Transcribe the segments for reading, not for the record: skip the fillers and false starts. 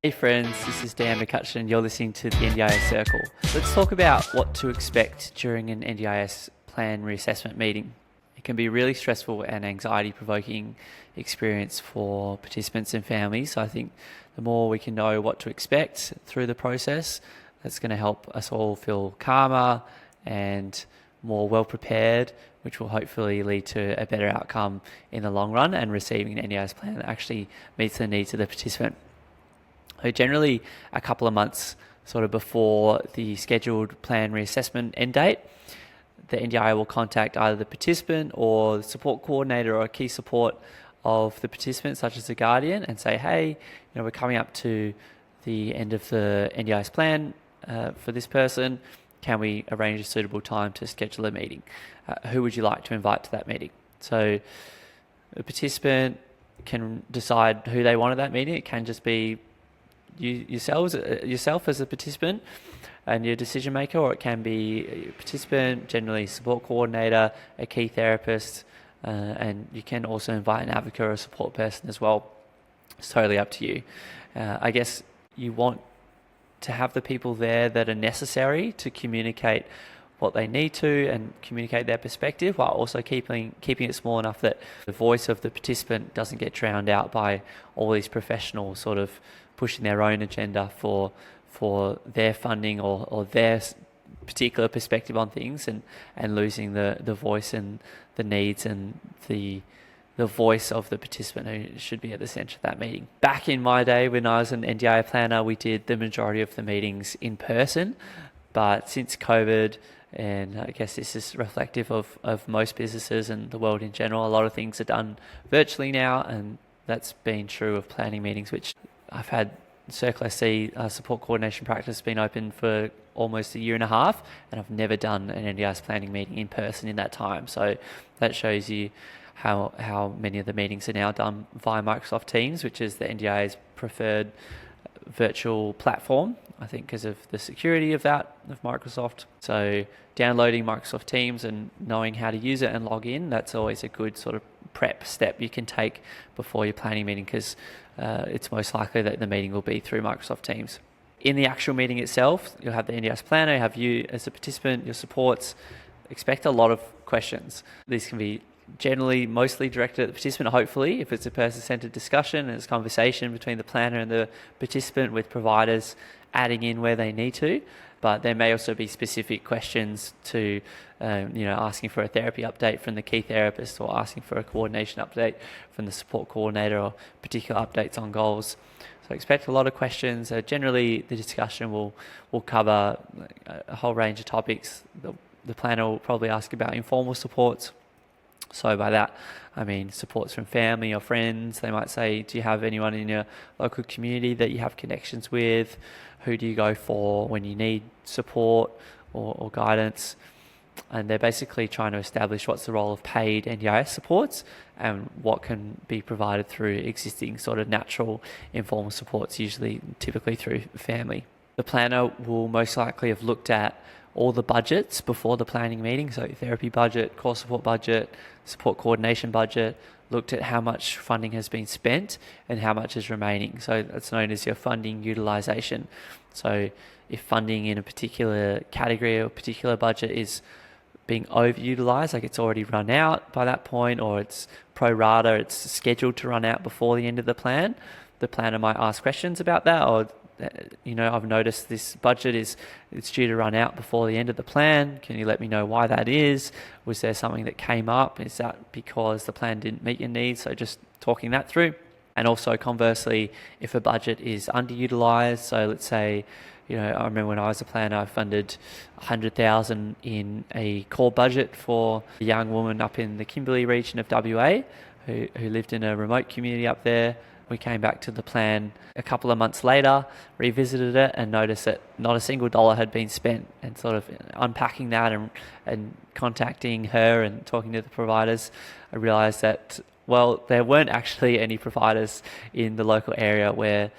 Hey friends, this is Dan McCutcheon and you're listening to the NDIS Circle. Let's talk about what to expect during an NDIS plan reassessment meeting. It can be a really stressful and anxiety-provoking experience for participants and families. So I think the more we can know what to expect through the process, that's going to help us all feel calmer and more well prepared, which will hopefully lead to a better outcome in the long run and receiving an NDIS plan that actually meets the needs of the participant. So generally a couple of months sort of before the scheduled plan reassessment end date, the NDI will contact either the participant or the support coordinator or a key support of the participant, such as the guardian, and say, hey, we're coming up to the end of the NDIS plan for this person. Can we arrange a suitable time to schedule a meeting? Who would you like to invite to that meeting? So the participant can decide who they want at that meeting. It can just be yourself as a participant and your decision maker, or it can be a participant, generally support coordinator, a key therapist, and you can also invite an advocate or a support person as well. It's totally up to you. I guess you want to have the people there that are necessary to communicate what they need to and communicate their perspective, while also keeping it small enough that the voice of the participant doesn't get drowned out by all these professionals sort of pushing their own agenda for their funding or their particular perspective on things, and losing the voice and the needs and the voice of the participant who should be at the centre of that meeting. Back in my day when I was an NDI planner, we did the majority of the meetings in person, but since COVID, and I guess this is reflective of most businesses and the world in general, a lot of things are done virtually now, and that's been true of planning meetings, which I've had Circle SC support coordination practice been open for almost a year and a half, and I've never done an NDIS planning meeting in person in that time. So that shows you how many of the meetings are now done via Microsoft Teams, which is the NDIA's preferred virtual platform, I think because of the security of Microsoft. So downloading Microsoft Teams and knowing how to use it and log in, that's always a good sort of prep step you can take before your planning meeting, because it's most likely that the meeting will be through Microsoft Teams. In the actual meeting itself, you'll have the NDIS planner, you have you as a participant, your supports. Expect a lot of questions. These can be generally mostly directed at the participant, hopefully, if it's a person-centered discussion and it's conversation between the planner and the participant, with providers adding in where they need to. But there may also be specific questions to, asking for a therapy update from the key therapist, or asking for a coordination update from the support coordinator, or particular updates on goals. So expect a lot of questions. Generally, the discussion will cover a whole range of topics. The planner will probably ask about informal supports. So by that, I mean supports from family or friends. They might say, do you have anyone in your local community that you have connections with? Who do you go for when you need support or guidance? And they're basically trying to establish what's the role of paid NDIS supports and what can be provided through existing sort of natural informal supports, typically through family. The planner will most likely have looked at all the budgets before the planning meeting, so therapy budget, core support budget, support coordination budget, looked at how much funding has been spent and how much is remaining. So that's known as your funding utilization. So if funding in a particular category or particular budget is being overutilized, like it's already run out by that point, or it's pro rata, it's scheduled to run out before the end of the plan, the planner might ask questions about that, or I've noticed this budget it's due to run out before the end of the plan. Can you let me know why that is? Was there something that came up? Is that because the plan didn't meet your needs? So just talking that through. And also conversely, if a budget is underutilized, so let's say, I remember when I was a planner, I funded $100,000 in a core budget for a young woman up in the Kimberley region of WA who lived in a remote community up there. We came back to the plan a couple of months later, revisited it, and noticed that not a single dollar had been spent. And sort of unpacking that and contacting her and talking to the providers, I realised that, there weren't actually any providers in the local area where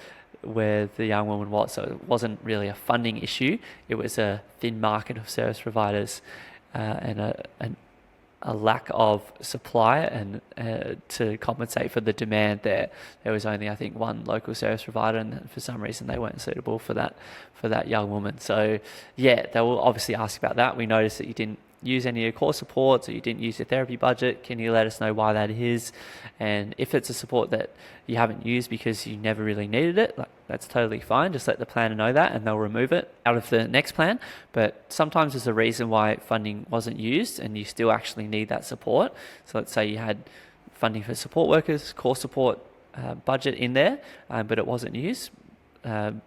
the young woman was. So it wasn't really a funding issue. It was a thin market of service providers and a lack of supply and to compensate for the demand there was only, I think, one local service provider, and for some reason they weren't suitable for that young woman. So yeah, they will obviously ask about that. We noticed that you didn't use any of your core supports, or you didn't use your therapy budget. Can you let us know why that is? And if it's a support that you haven't used because you never really needed it, that's totally fine. Just let the planner know that and they'll remove it out of the next plan. But sometimes there's a reason why funding wasn't used and you still actually need that support. So let's say you had funding for support workers, core support budget in there, but it wasn't used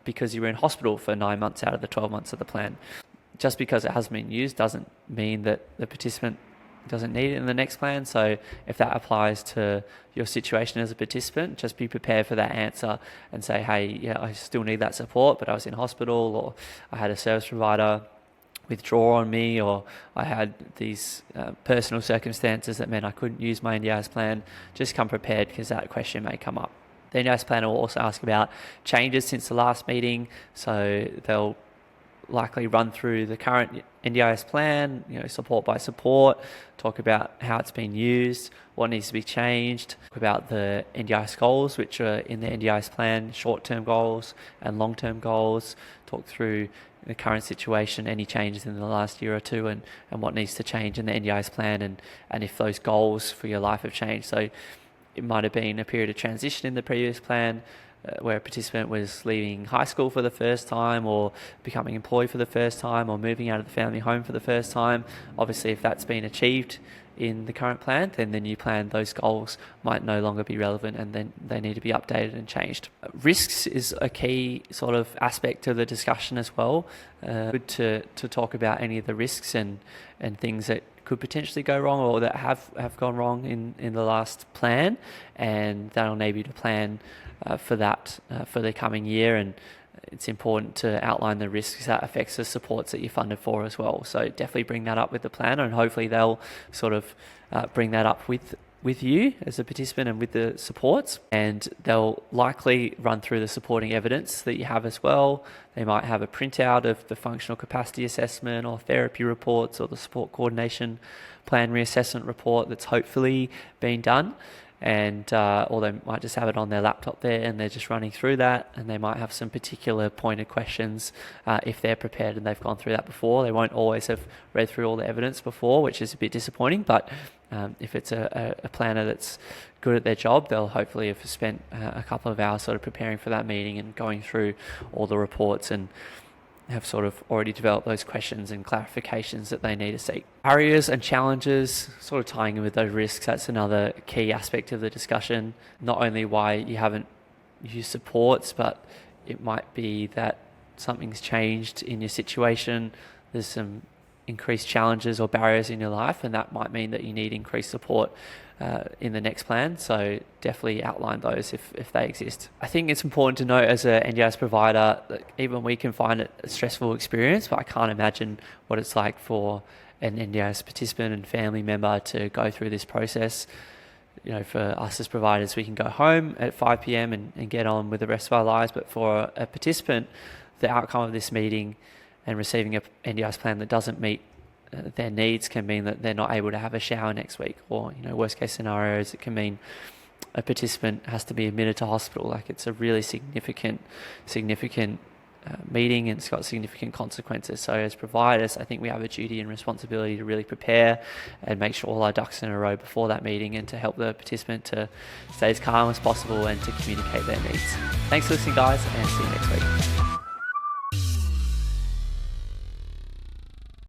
because you were in hospital for 9 months out of the 12 months of the plan. Just because it hasn't been used doesn't mean that the participant doesn't need it in the next plan. So if that applies to your situation as a participant, just be prepared for that answer and say, hey, yeah, I still need that support, but I was in hospital, or I had a service provider withdraw on me, or I had these personal circumstances that meant I couldn't use my NDIS plan. Just come prepared, because that question may come up. The NDIS plan will also ask about changes since the last meeting. So they'll likely run through the current NDIS plan, support by support, talk about how it's been used, what needs to be changed, talk about the NDIS goals, which are in the NDIS plan, short-term goals and long-term goals, talk through the current situation, any changes in the last year or two, and what needs to change in the NDIS plan, and if those goals for your life have changed. So it might have been a period of transition in the previous plan, where a participant was leaving high school for the first time, or becoming employed for the first time, or moving out of the family home for the first time. Obviously, if that's been achieved in the current plan, then the new plan, those goals might no longer be relevant, and then they need to be updated and changed. Risks is a key sort of aspect to the discussion as well. Good to talk about any of the risks and things that could potentially go wrong, or that have gone wrong in the last plan, and that'll enable you to plan for that for the coming year. And it's important to outline the risks that affects the supports that you're funded for as well. So definitely bring that up with the planner, and hopefully they'll sort of bring that up with you as a participant and with the supports, and they'll likely run through the supporting evidence that you have as well. They might have a printout of the functional capacity assessment or therapy reports, or the support coordination plan reassessment report that's hopefully been done. And or they might just have it on their laptop there, and they're just running through that, and they might have some particular pointed questions if they're prepared and they've gone through that before. They won't always have read through all the evidence before, which is a bit disappointing, but if it's a planner that's good at their job, they'll hopefully have spent a couple of hours sort of preparing for that meeting and going through all the reports, and have sort of already developed those questions and clarifications that they need to seek. Barriers and challenges, sort of tying in with those risks, that's another key aspect of the discussion. Not only why you haven't used supports, but it might be that something's changed in your situation. There's some increased challenges or barriers in your life, and that might mean that you need increased support in the next plan. So definitely outline those if they exist. I think it's important to note, as an NDIS provider, that even we can find it a stressful experience, but I can't imagine what it's like for an NDIS participant and family member to go through this process. For us as providers, we can go home at 5 p.m. and get on with the rest of our lives, but for a participant, the outcome of this meeting and receiving an NDIS plan that doesn't meet their needs can mean that they're not able to have a shower next week, or worst case scenarios, it can mean a participant has to be admitted to hospital. Like, it's a really significant meeting, and it's got significant consequences. So as providers, I think we have a duty and responsibility to really prepare and make sure all our ducks in a row before that meeting, and to help the participant to stay as calm as possible and to communicate their needs. Thanks for listening, guys, and see you next week.